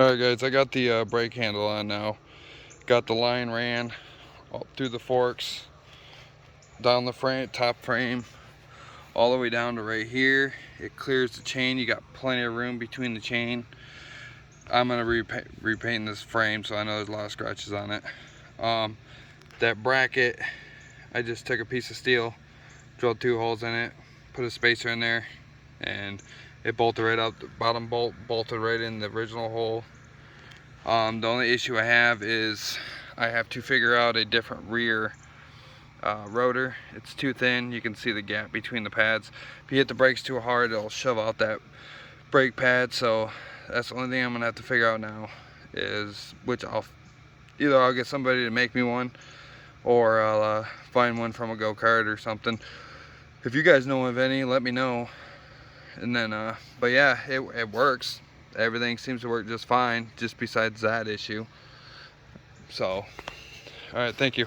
Alright guys, I got the brake handle on now. Got the line ran all through the forks, down the frame, top frame, all the way down to right here. It clears the chain. You got plenty of room between the chain. I'm gonna repaint this frame, so I know there's a lot of scratches on it. That bracket, I just took a piece of steel, drilled 2 holes in it, put a spacer in there, and it bolted right out. The bottom bolt bolted right in the original hole. The only issue I have is I have to figure out a different rear rotor. It's too thin. You can see the gap between the pads. If you hit the brakes too hard, it'll shove out that brake pad. So that's the only thing I'm gonna have to figure out now, is which I'll get somebody to make me one, or I'll find one from a go-kart or something. If you guys know of any, let me know. And then but yeah, it works. Everything seems to work just fine, just besides that issue. So all right, thank you.